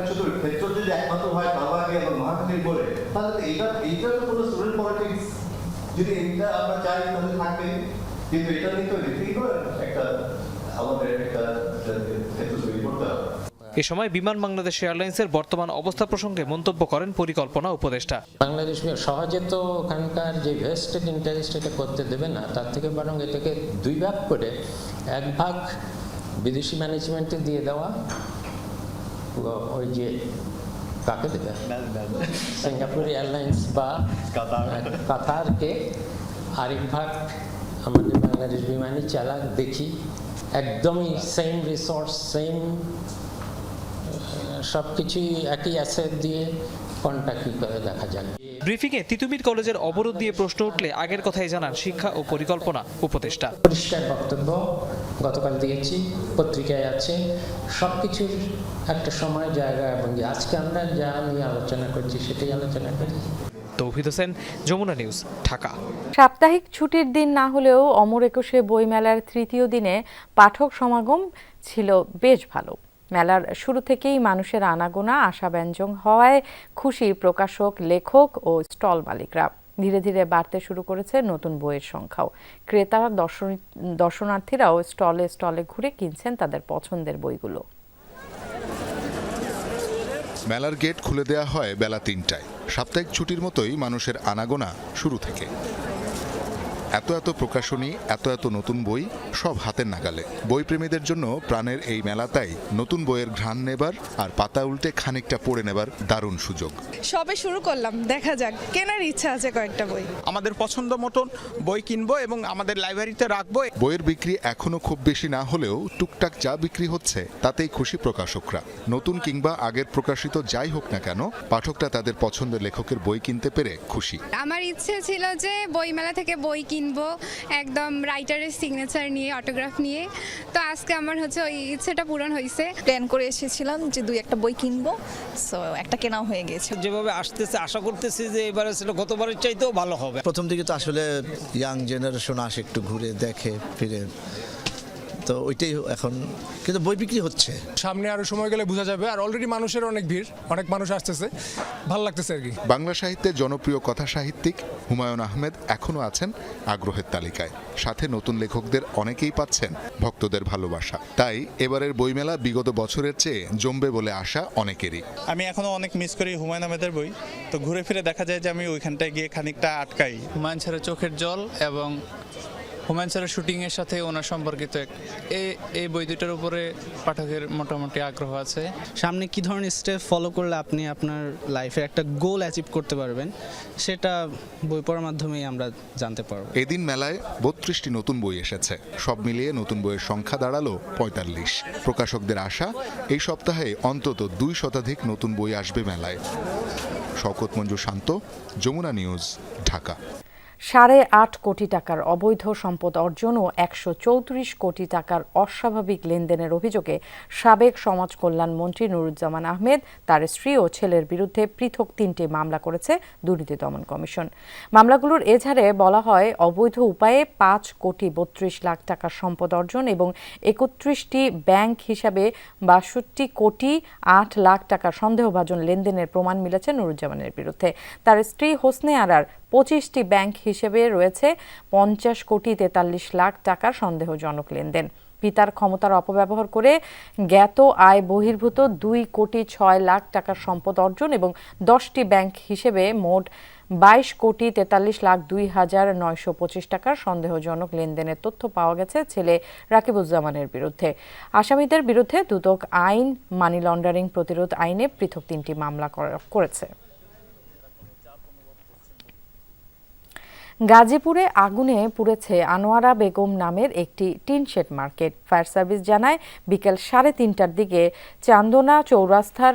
শুধু ক্ষেত্র যদি একমাত্র হয় বাবাকে এবং মহাখালীর বলে, তাহলে এইটা তো কোনো স্টুডেন্ট পলিটিক্স যদি এইটা আমরা চাই তাহলে থাকবে, কিন্তু এটা নিয়ে তো রিফিল করে একটা আমাদের একটা ক্ষেত্র তৈরি করতে হবে। এ সময় বিমান বাংলাদেশ এয়ারলাইন্সের বর্তমান অবস্থা প্রসঙ্গে মন্তব্য করেন পরিকল্পনা উপদেষ্টা। বাংলাদেশ সহজে তো ওখানকার যে ভেস্টেড ইন্টারেস্ট এটা করতে দেবে না, তার থেকে বরং এটাকে দুই ভাগ করে এক ভাগ বিদেশি ম্যানেজমেন্টে দিয়ে দেওয়া, ওই যে কাকে দেবে সিঙ্গাপুর এয়ারলাইন্স বা কাতারকে, আরেক ভাগ আমাদের বাংলাদেশ বিমানই চালাক, দেখি একদমই সেম রিসোর্স, সেম সব কিছুই একই অ্যাসেট দিয়ে কোনটা কি করে দেখা যাবে। ব্রিফিংয়ে তিতুমির কলেজের অবরোধ দিয়ে প্রশ্ন উঠলে আগের কথাই জানান শিক্ষা ও পরিকল্পনা উপদেষ্টা। পরিষ্কার বক্তব্য গতকাল দিয়েছি, পত্রিকায় আছে, সবকিছুর একটা সময় জায়গা, এবং আজকে আমরা যা নিয়ে আলোচনা করছি সেটাই আলোচনা করি। তৌহিদ হোসেন, যমুনা নিউজ, ঢাকা। সাপ্তাহিক ছুটির দিন না হলেও অমর একুশে বইমেলার তৃতীয় দিনে পাঠক সমাগম ছিল বেশ ভালো। মেলার শুরু থেকেই মানুষের আনাগোনা আশাব্যঞ্জক হওয়ায় খুশি প্রকাশক, লেখক ও স্টল মালিকরা। ধীরে ধীরে বাড়তে শুরু করেছে নতুন বইয়ের সংখ্যাও। ক্রেতা, দর্শনার্থীরাও স্টলে স্টলে ঘুরে কিনছেন তাদের পছন্দের বইগুলো। মেলার গেট খুলে দেয়া হয় বেলা ৩টায়। সাপ্তাহিক ছুটির মতোই মানুষের আনাগোনা শুরু থেকে। এত প্রকাশনী, এত নতুন বই, সব হাতের নাগালে। বইপ্রেমীদের জন্য প্রাণের এই মেলাটাই নতুন বইয়ের ঘ্রাণ নেবার আর পাতা উল্টে খানিকটা পড়ে নেবার দারুণ সুযোগ। সবে শুরু করলাম, দেখা যাক, কেনার ইচ্ছা আছে কয়েকটা বই। আমাদের পছন্দ মতন বই কিনবো এবং আমাদের লাইব্রেরিতে রাখবো। বইয়ের বিক্রি এখনো খুব বেশি না হলেও টুকটাক যা বিক্রি হচ্ছে তাতেই খুশি প্রকাশকরা। নতুন কিংবা আগের প্রকাশিত যাই হোক না কেন, পাঠকরা তাদের পছন্দের লেখকের বই কিনতে পেরে খুশি। আমার ইচ্ছে ছিল যে বইমেলা থেকে বই কিনবো, একদম রাইটারের সিগনেচার নিয়ে, অটোগ্রাফ নিয়ে। তো আজকে আমার ওই ইচ্ছেটা পূরণ হয়েছে। প্ল্যান করে এসেছিলাম যে দুই একটা বই কিনবো, সো একটা কেনাও হয়ে গেছে। যেভাবে আসতেছে আশা করতেছি যে এবারে ছিল গতবারের চাইতেও ভালো হবে। প্রথম দিকে তো আসলে ইয়াং জেনারেশন আসে, একটু ঘুরে দেখে ফিরে, তো ওইটাই এখন, কিন্তু বই বিক্রি হচ্ছে। সামনে আরো সময় গেলে বোঝা যাবে। আর অলরেডি মানুষের অনেক ভিড়, অনেক মানুষ আসতেছে, ভালো লাগতেছে আর কি। বাংলা সাহিত্যের জনপ্রিয় কথা সাহিত্যিক হুমায়ুন আহমেদ এখনো আছেন আগ্রহের তালিকায়। সাথে নতুন লেখকদের অনেকেই পাচ্ছেন ভক্তদের ভালোবাসা। তাই এবারের বইমেলা বিগত বছরের চেয়ে জমবে বলে আশা অনেকেরই। আমি এখনো অনেক মিস করি হুমায়ুন আহমেদের বই, তো ঘুরে ফিরে দেখা যায় যে আমি ওইখানটায় গিয়ে খানিকটা আটকাই। হুমায়ুন স্যারের চোখের জল এবং হুমায়ুন স্যারের শুটিংয়ের সাথে ওনার সম্পর্কিত এই বই দুটোর উপরে পাঠকের মোটামুটি আগ্রহ আছে। সামনে কি ধরনের স্টেপ ফলো করলে আপনি আপনার লাইফের একটা গোল অ্যাচিভ করতে পারবেন, সেটা বই পড়ার মাধ্যমেই আমরা জানতে পারবো। এদিন মেলায় 32টি নতুন বই এসেছে। সব মিলিয়ে নতুন বইয়ের সংখ্যা দাঁড়ালো 45। প্রকাশকদের আশা, এই সপ্তাহে অন্তত 2 শতাধিক নতুন বই আসবে মেলায়। শওকত মঞ্জু শান্ত, যমুনা নিউজ, ঢাকা। 8.5 কোটি টাকার অবৈধ সম্পদ অর্জন ও 134 কোটি টাকার অস্বাভাবিক লেনদেনের অভিযোগে সাবেক সমাজ কল্যাণ মন্ত্রী নুরুজ্জামান আহমেদ, তার স্ত্রী ও ছেলের বিরুদ্ধে পৃথক 3টি মামলা করেছে দুর্নীতি দমন কমিশন। মামলাগুলোর এজাহারে বলা হয়, অবৈধ উপায়ে 5 কোটি 32 লাখ টাকার সম্পদ অর্জন এবং 31টি ব্যাংক হিসাবে 62 কোটি 8 লাখ টাকার সন্দেহভাজন লেনদেনের প্রমাণ মিলেছে নুরুজ্জামানের বিরুদ্ধে। তার স্ত্রী হোসনে আরার 25টি ব্যাংক হিসেবে রয়েছে 50 কোটি 43 লাখ টাকার সন্দেহজনক লেনদেন। পিতার ক্ষমতার অপব্যবহার করে জ্ঞাত আয় বহির্ভূত 2 কোটি 6 লাখ টাকার সম্পদ অর্জন এবং 10টি ব্যাংক হিসেবে মোট 22 কোটি 43 লাখ 2,925 টাকার সন্দেহজনক লেনদেনের তথ্য পাওয়া গেছে ছেলে রাকিবুজ্জামানের বিরুদ্ধে। আসামিদের বিরুদ্ধে দুদক আইন, মানি লন্ডারিং প্রতিরোধ আইনে পৃথক 3টি মামলা করেছে। গাজীপুরে আগুনে পুড়েছে আনোয়ারা বেগম নামের একটি টিনশেড মার্কেট। ফায়ার সার্ভিস জানায়, বিকেল 3:30টার দিকে চান্দনা চৌরাস্তার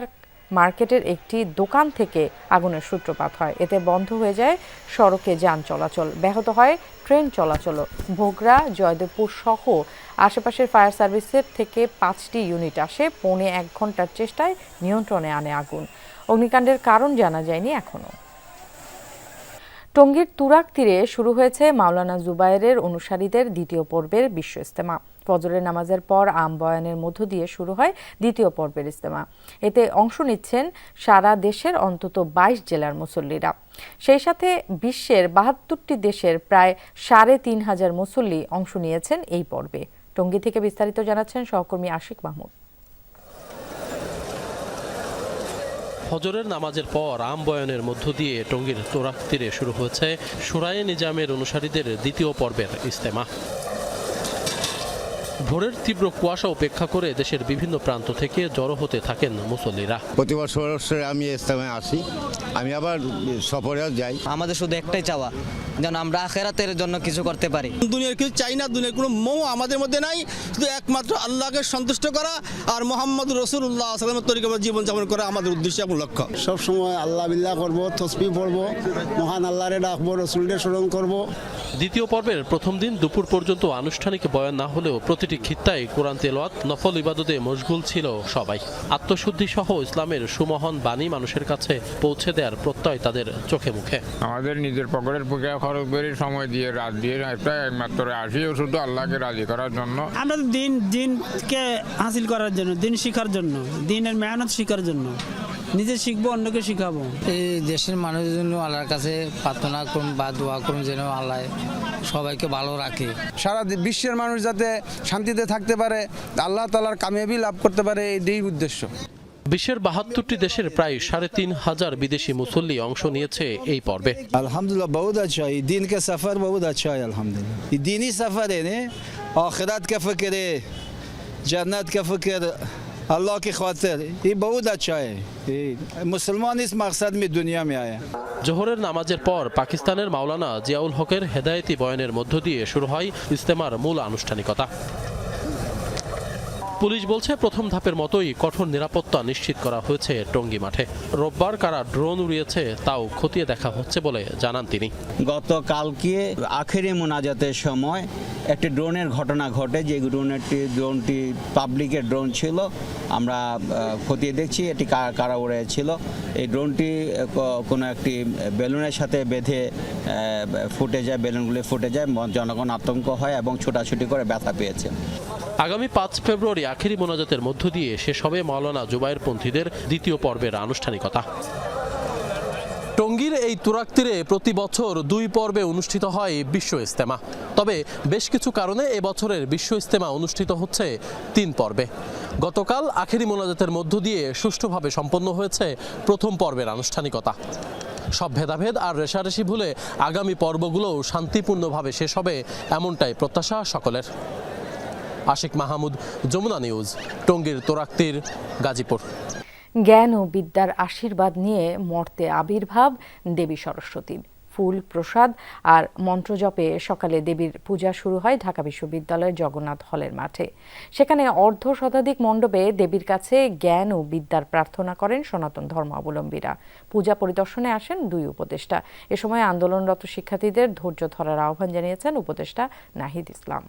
মার্কেটের একটি দোকান থেকে আগুনের সূত্রপাত হয়। এতে বন্ধ হয়ে যায় সড়কে যান চলাচল, ব্যাহত হয় ট্রেন চলাচলও। ভোগড়া, জয়দেবপুর সহ আশেপাশের ফায়ার সার্ভিসের থেকে 5টি ইউনিট আসে। 1.25 ঘন্টার চেষ্টায় নিয়ন্ত্রণে আনে আগুন। অগ্নিকাণ্ডের কারণ জানা যায়নি এখনো। টঙ্গীর তুরাগ তীরে শুরু হয়েছে মাওলানা জুবায়েরের অনুসারীদের দ্বিতীয় পর্বের বিশ্ব ইজতেমা। ফজরের নামাজের পর আম বয়ানের মধ্য দিয়ে শুরু হয় দ্বিতীয় পর্বের ইজতেমা। এতে অংশ নিচ্ছেন সারা দেশের অন্তত 22 জেলার মুসল্লিরা। সেই সাথে বিশ্বের 72টি দেশের প্রায় 3,500 মুসল্লি অংশ নিয়েছেন এই পর্বে। টঙ্গী থেকে বিস্তারিত জানাচ্ছেন সহকর্মী আশিক মাহমুদ। ফজরের নামাজের পর আম বয়ানের মধ্য দিয়ে টঙ্গীর তুরাগ তীরে শুরু হয়েছে শুরায়ে নিজামের অনুসারীদের দ্বিতীয় পর্বের ইজতেমা। ভোরের তীব্র কুয়াশা উপেক্ষা করে দেশের বিভিন্ন প্রান্ত থেকে জড়ো হতে থাকেন মুসল্লিরা। প্রতি বছর আমি ইজতেমায় আসি, আমি আবার সফরেও যাই। আমাদের শুধু একটাই চাওয়া, যেন আমরা আখিরাতের জন্য কিছু করতে পারি। দুনিয়ার কিছু চাই না, দুনিয়ার কোনো মোহ আমাদের মধ্যে নাই, শুধু একমাত্র আল্লাহকে সন্তুষ্ট করা আর মোহাম্মদ রাসূলুল্লাহ সাল্লাল্লাহু আলাইহি ওয়াসাল্লামের তরিকায় জীবনযাপন করা আমাদের উদ্দেশ্য এবং লক্ষ্য। সব সময় আল্লাহ বিল্লাহ করব, তাসবিহ পড়ব, মহান আল্লাহরে ডাকব, রাসূলকে স্মরণ করব। দ্বিতীয় পর্বের প্রথম দিন দুপুর পর্যন্ত আনুষ্ঠানিক বয়ান না হলেও প্রতিটি খিত্তায় কোরআন তেলাওয়াত, নফল ইবাদতে মশগুল ছিল সবাই। আত্মশুদ্ধি সহ ইসলামের সুমহান বাণী মানুষের কাছে পৌঁছে দেওয়ার প্রত্যয় তাদের চোখে মুখে। আমাদের নিজের পকেটের পুজা খরচ করে সময় দিয়ে রাত দিয়ে একমাত্র আসি শুধু আল্লাহকে রাজি করার জন্য। আমরা দিনকে হাসিল করার জন্য, দিন শিখার জন্য, দিনের মেহনত শিখার জন্য, নিজে শিখবো, অন্যকে শিখাবো। এই দেশের মানুষের জন্য আল্লাহর কাছে প্রার্থনা করুন বা দোয়া করুন যেন আল্লাহ সবাইকে ভালো রাখে। সারা বিশ্বের মানুষ যাতে শান্তিতে থাকতে পারে, আল্লাহ তাআলার কামিয়াবি লাভ করতে পারে, এই উদ্দেশ্য। বিশ্বের 72টি দেশের প্রায় 3,500 বিদেশি মুসল্লি অংশ নিয়েছে এই পর্বে। আলহামদুলিল্লাহ বহুত আচ্ছা, এই দিন কে সফর বহুত আচ্ছা है আলহামদুলিল্লাহ। এই দিনই সফর है ने आखिरत का फिक्र है, जन्नत का फिक्र, अल्लाह की खातिर, ये बहुत अच्छा है। मुसलमान इस मकसद में दुनिया में आया। জোহরের নামাজের পর পাকিস্তানের মাওলানা জিয়াউল হকের হেদায়েতি বয়ানের মধ্য দিয়ে শুরু হয় ইজতেমার মূল আনুষ্ঠানিকতা। পুলিশ বলছে, প্রথম ধাপের মতোই কঠোর নিরাপত্তা নিশ্চিত করা হয়েছে টঙ্গী মাঠে। রোববার কারা ড্রোন উড়িয়েছে তাও খতিয়ে দেখা হচ্ছে বলে জানান তিনি। গতকালকে আখেরি মোনাজাতের সময় একটি ড্রোনের ঘটনা ঘটে, যে ড্রোনটি পাবলিকের ড্রোন ছিল। আমরা খতিয়ে দেখছি এটি কারা উড়িয়েছিল। এই ড্রোনটি কোনো একটি বেলুনের সাথে বেঁধে ফুটে যায়, বেলুনগুলি ফুটে যায়, জনগণ আতঙ্ক হয় এবং ছোটাছুটি করে ব্যথা পেয়েছে। আগামী 5 ফেব্রুয়ারি আখেরি মোনাজাতের মধ্য দিয়ে শেষ হবে মাওলানা জুবায়েরপন্থীদের দ্বিতীয় পর্বের আনুষ্ঠানিকতা। টঙ্গীর এই তুরাগ তীরে প্রতি বছর 2 পর্বে অনুষ্ঠিত হয় বিশ্ব ইজতেমা। তবে বেশ কিছু কারণে এবছরের বিশ্ব ইজতেমা অনুষ্ঠিত হচ্ছে 3 পর্বে। গতকাল আখেরি মোনাজাতের মধ্য দিয়ে সুষ্ঠুভাবে সম্পন্ন হয়েছে প্রথম পর্বের আনুষ্ঠানিকতা। সব ভেদাভেদ আর রেশারেশি ভুলে আগামী পর্বগুলোও শান্তিপূর্ণভাবে শেষ হবে, এমনটাই প্রত্যাশা সকলের। আশিক মাহমুদ, যমুনা নিউজ, টঙ্গীর তুরাগ তীর, গাজীপুর। জ্ঞান ও বিদ্যার আশীর্বাদ নিয়ে মর্তে আবির্ভাব দেবী সরস্বতীর। ফুল প্রসাদ আর মন্ত্রজপে সকালে দেবীর পূজা শুরু হয় ঢাকা বিশ্ববিদ্যালয়ের জগন্নাথ হলের মাঠে। সেখানে অর্ধ শতাধিক মণ্ডপে দেবীর কাছে জ্ঞান ও বিদ্যার প্রার্থনা করেন সনাতন ধর্মাবলম্বীরা। পূজা পরিদর্শনে আসেন 2 উপদেষ্টা। এ সময় আন্দোলনরত শিক্ষার্থীদের ধৈর্য ধরার আহ্বান জানিয়েছেন উপদেষ্টা নাহিদ ইসলাম।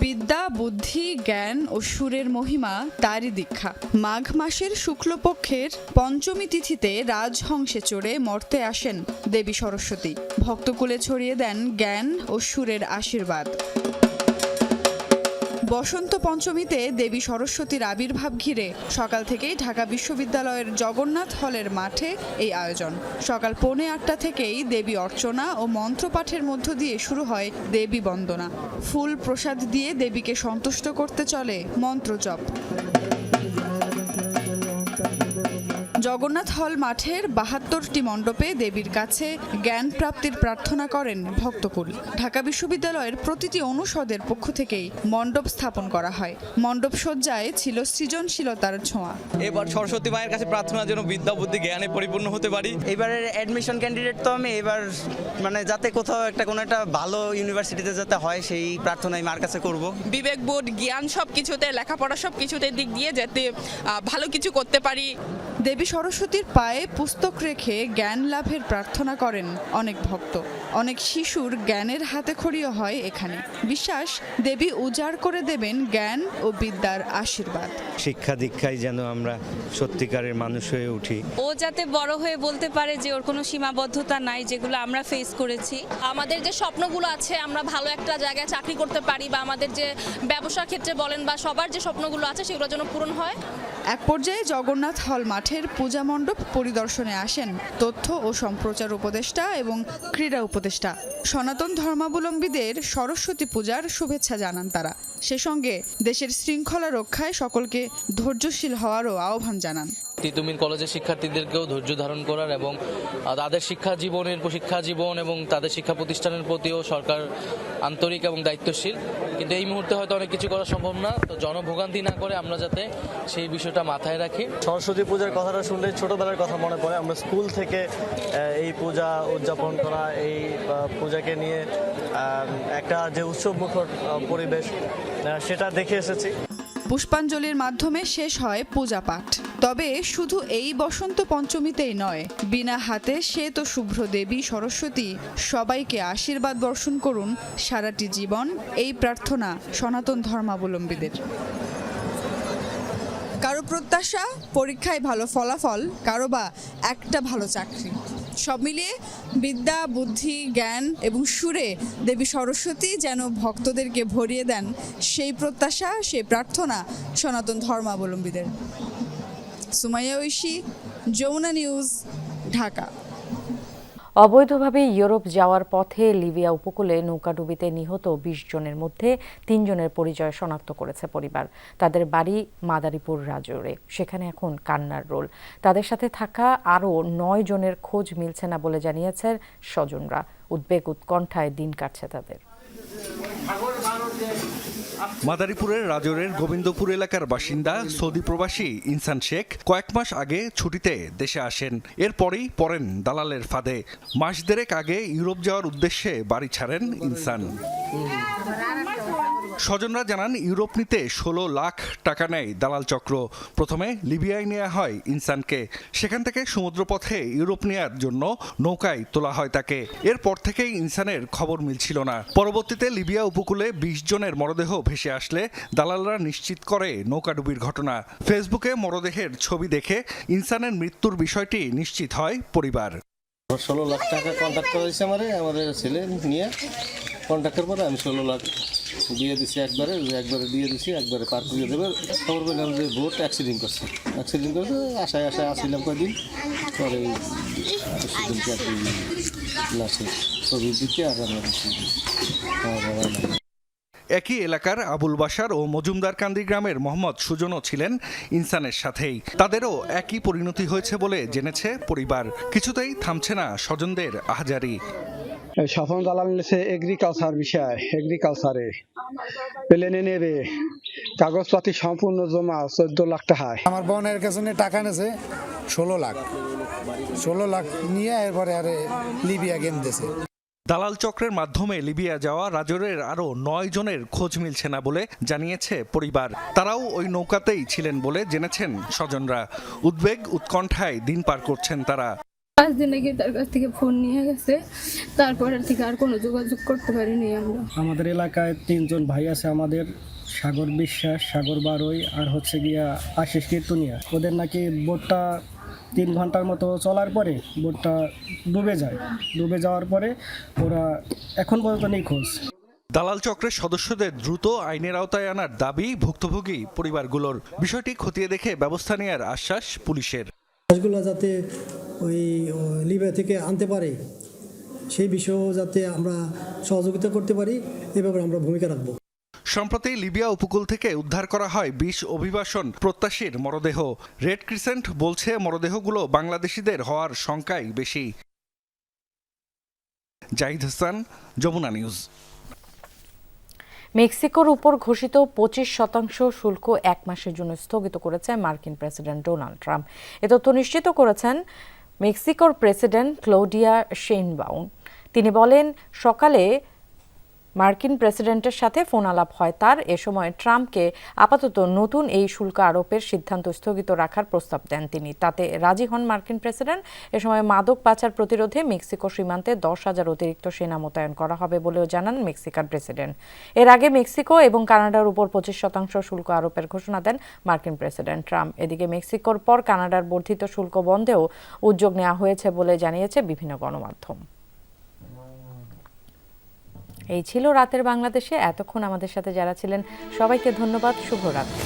বিদ্যা, বুদ্ধি, জ্ঞান ও সুরের মহিমা তারই দীক্ষা। মাঘ মাসের শুক্লপক্ষের পঞ্চমী তিথিতে রাজহংসে চড়ে মর্তে আসেন দেবী সরস্বতী। ভক্তকুলে ছড়িয়ে দেন জ্ঞান ও সুরের আশীর্বাদ। বসন্ত পঞ্চমীতে দেবী সরস্বতীর আবির্ভাব ঘিরে সকাল থেকেই ঢাকা বিশ্ববিদ্যালয়ের জগন্নাথ হলের মাঠে এই আয়োজন। সকাল 8:45 থেকেই দেবী অর্চনা ও মন্ত্রপাঠের মধ্য দিয়ে শুরু হয় দেবী বন্দনা। ফুল প্রসাদ দিয়ে দেবীকে সন্তুষ্ট করতে চলে মন্ত্রজপ। জগন্নাথ হল মাঠের 72টি মণ্ডপে দেবীর কাছে জ্ঞান প্রাপ্তির প্রার্থনা করেন ভক্তকুল। ঢাকা বিশ্ববিদ্যালয়ের প্রতিটি অনুষদের পক্ষ থেকেই মণ্ডপ স্থাপন করা হয়। মণ্ডপ সজ্জায় ছিল সৃজনশীলতার ছোঁয়া। এবার সরস্বতী মায়ের কাছে প্রার্থনার জন্য বিদ্যা বুদ্ধি জ্ঞানে পরিপূর্ণ হতে পারি। এবারের অ্যাডমিশন ক্যান্ডিডেট তো আমি, এবার মানে যাতে কোথাও কোনো একটা ভালো ইউনিভার্সিটিতে যাতে হয় সেই প্রার্থনাই মার কাছে করব। বিবেক বোধ, জ্ঞান সব কিছুতে, লেখাপড়া সব কিছুতে দিক দিয়ে যাতে ভালো কিছু করতে পারি। দেবী সরস্বতীর পায়ে পুস্তক রেখে জ্ঞান লাভের প্রার্থনা করেন অনেক ভক্ত। অনেক শিশুর জ্ঞানের হাতে খড়িও হয় এখানে। বিশ্বাস, দেবী উজাড় করে দেবেন জ্ঞান ও বিদ্যার আশীর্বাদ। শিক্ষা দীক্ষায় যেন আমরা সত্যিকারের মানুষ হয়ে উঠি। ও যাতে বড় হয়ে বলতে পারে যে ওর কোনো সীমাবদ্ধতা নাই, যেগুলো আমরা ফেস করেছি। আমাদের যে স্বপ্নগুলো আছে, আমরা ভালো একটা জায়গায় চাকরি করতে পারি, বা আমাদের যে ব্যবসা ক্ষেত্রে বলেন বা সবার যে স্বপ্নগুলো আছে সেগুলো যেন পূরণ হয়। এক পর্যায়ে জগন্নাথ হল মাঠের পূজা মণ্ডপ পরিদর্শনে আসেন তথ্য ও সম্প্রচার উপদেষ্টা এবং ক্রীড়া উপদেষ্টা। সনাতন ধর্মাবলম্বীদের সরস্বতী পূজার শুভেচ্ছা জানান তারা। সে সঙ্গে দেশের শৃঙ্খলা রক্ষায় সকলকে ধৈর্যশীল হওয়ারও আহ্বান জানান। তিতুমির কলেজের শিক্ষার্থীদেরকেও ধৈর্য ধারণ করার এবং তাদের শিক্ষা জীবন এবং তাদের শিক্ষা প্রতিষ্ঠানের প্রতিও সরকার আন্তরিক এবং দায়িত্বশীল। কিন্তু এই মুহূর্তে হয়তো অনেক কিছু করা সম্ভব না, তো জনভোগান্তি না করে আমরা যাতে সেই বিষয়টা মাথায় রাখি। সরস্বতী পূজার কথাটা শুনলে ছোটবেলার কথা মনে পড়ে। আমরা স্কুল থেকে এই পূজা উদযাপন করা, এই পূজাকে নিয়ে একটা যে উৎসবমুখর পরিবেশ সেটা দেখে এসেছি। পুষ্পাঞ্জলির মাধ্যমে শেষ হয় পূজা পাঠ। তবে শুধু এই বসন্ত পঞ্চমীতেই নয়, বিনা হাতে শ্বেত শুভ্র দেবী সরস্বতী সবাইকে আশীর্বাদ বর্ষণ করুন সারাটি জীবন, এই প্রার্থনা সনাতন ধর্মাবলম্বীদের। কারো প্রত্যাশা পরীক্ষায় ভালো ফলাফল, কারো বা একটা ভালো চাকরি। সব মিলিয়ে বিদ্যা, বুদ্ধি, জ্ঞান এবং সুরে দেবী সরস্বতী যেন ভক্তদেরকে ভরিয়ে দেন সেই প্রত্যাশা, সেই প্রার্থনা সনাতন ধর্মাবলম্বীদের। সুমাইয়া ঐশী, যমুনা নিউজ, ঢাকা। অবৈধভাবে ইউরোপ যাওয়ার পথে লিবিয়া উপকূলে নৌকাডুবিতে নিহত 20 জনের মধ্যে 3 জনের পরিচয় শনাক্ত করেছে পরিবার। তাদের বাড়ি মাদারীপুর রাজৌরে। সেখানে এখন কান্নার রোল। তাদের সাথে থাকা আরও 9 জনের খোঁজ মিলছে না বলে জানিয়েছেন স্বজনরা। উদ্বেগ উৎকণ্ঠায় দিন কাটছে তাদের। মাদারীপুরের রাজৌরের গোবিন্দপুর এলাকার বাসিন্দা সৌদি প্রবাসী ইনসান শেখ কয়েক মাস আগে ছুটিতে দেশে আসেন। এরপরেই পড়েন দালালের ফাঁদে। মাস দেড়েক আগে ইউরোপ যাওয়ার উদ্দেশ্যে বাড়ি ছাড়েন ইনসান। স্বজনরা জানান ইউরোপ নিতে 16 লাখ টাকা নেয় দালাল চক্র। প্রথমে লিবিয়ায় নেওয়া হয় ইনসানকে, সেখান থেকে সমুদ্রপথে ইউরোপ নেওয়ার জন্য নৌকায় তোলা হয় তাকে। এরপর থেকেই ইনসানের খবর মিলছিল না। পরবর্তীতে লিবিয়া উপকূলে 20 জনের মরদেহ ভেসে আসলে দালালরা নিশ্চিত করে নৌকাডুবির ঘটনা। ফেসবুকে মরদেহের ছবি দেখে ইনসানের মৃত্যুর বিষয়টি নিশ্চিত হয় পরিবার। 16 লাখ টাকা কন্ট্যাক্ট করেছে আমাদের ছেলে নিয়ে। কন্ট্যাক্টের পরে আমি 16 লাখ দিয়ে দিছি, একবারে দিয়ে দিছি, একবারে পার করে দেবে। খবর পেলাম যে বোট অ্যাক্সিডেন্ট করছে। আশায় আসছিলাম কদিন পরে ছবি দিতে আর একই এলাকার আবুল বাশার ও মজুমদার কান্দি গ্রামের মোহাম্মদ সুজনও ছিলেন ইনসানের সাথেই। তাদেরও একই পরিণতি হয়েছে বলে জেনেছে পরিবার। কিছুতেই থামছে না স্বজনদের আহাজারি। স্বপন দালাল নিয়েছে এগ্রিকালচার বিষয়, এগ্রিকালচারে প্লেনে নেবে, কাগজপাতি সম্পূর্ণ জমা 14 লাখ টাকা। আমার বোনের কাছে টাকা নিয়েছে 16 লাখ নিয়ে এরপরে আরে লিবিয়া গেম দিয়েছে। দালাল চক্রের মাধ্যমে লিবিয়া যাওয়া রাজরের আরও 9 জনের খোঁজ মিলছে না বলে জানিয়েছে পরিবার। তারাও ওই নৌকাতেই ছিলেন বলে জেনেছেন স্বজনরা। উদ্বেগ উৎকণ্ঠায় দিন পার করছেন তারা। 5 দিন আগে তার কাছ থেকে ফোন নিয়ে গেছে, তারপরের থেকে আর কোনো যোগাযোগ করতে পারিনি আমরা। আমাদের এলাকায় 3 জন ভাই আছে আমাদের, সাগর বিশ্বাস, সাগর বারোই আর হচ্ছে গিয়া আশিস কীর্তনিয়া। ওদের নাকি বোটটা 3 ঘন্টার মতো চলার পরে বোটটা ডুবে যায়। ডুবে যাওয়ার পরে ওরা এখন পর্যন্ত নিখোঁজ। দালাল চক্রের সদস্যদের দ্রুত আইনের আওতায় আনার দাবি ভুক্তভোগী পরিবারগুলোর। বিষয়টি খতিয়ে দেখে ব্যবস্থা নেওয়ার আশ্বাস পুলিশের। মাছগুলো যাতে ওই লিবিয়া থেকে আনতে পারে সেই বিষয়েও যাতে আমরা সহযোগিতা করতে পারি, এ ব্যাপারে আমরা ভূমিকা রাখব। সম্প্রতি লিবিয়া উপকূল থেকে উদ্ধার করা হয় 20 অভিবাসন প্রত্যাশীর মরদেহ। রেড ক্রিসেন্ট বলছে মরদেহগুলো বাংলাদেশিদের হওয়ার শঙ্কাই বেশি। জাহিদ হাসান, যমুনা নিউজ। মেক্সিকোর উপর ঘোষিত 25% শুল্ক 1 মাসের জন্য স্থগিত করেছে মার্কিন প্রেসিডেন্ট ডোনাল্ড ট্রাম্প। এ তথ্য নিশ্চিত করেছেন মেক্সিকোর প্রেসিডেন্ট ক্লডিয়া শেইনবাউম। তিনি বলেন, সকালে মার্কিন প্রেসিডেন্টের সাথে ফোন আলাপ হয় তার। এ সময় ট্রাম্পকে আপাতত নতুন এই শুল্ক আরোপের সিদ্ধান্ত স্থগিত রাখার প্রস্তাব দেন তিনি। তাতে রাজি হন মার্কিন প্রেসিডেন্ট। এ সময় মাদক পাচার প্রতিরোধে মেক্সিকো সীমান্তে 10,000 অতিরিক্ত সেনা মোতায়েন করা হবে বলেও জানান মেক্সিকান প্রেসিডেন্ট। এর আগে মেক্সিকো এবং কানাডার উপর 25% শুল্ক আরোপের ঘোষণা দেন মার্কিন প্রেসিডেন্ট ট্রাম্প। এদিকে মেক্সিকোর পর কানাডার বর্ধিত শুল্ক বন্ধেও উদ্যোগ নেওয়া হয়েছে বলে জানিয়েছে বিভিন্ন গণমাধ্যম। এই ছিল রাতের বাংলাদেশে। এতক্ষণ আমাদের সাথে যারা ছিলেন সবাইকে ধন্যবাদ। শুভরাত্রি।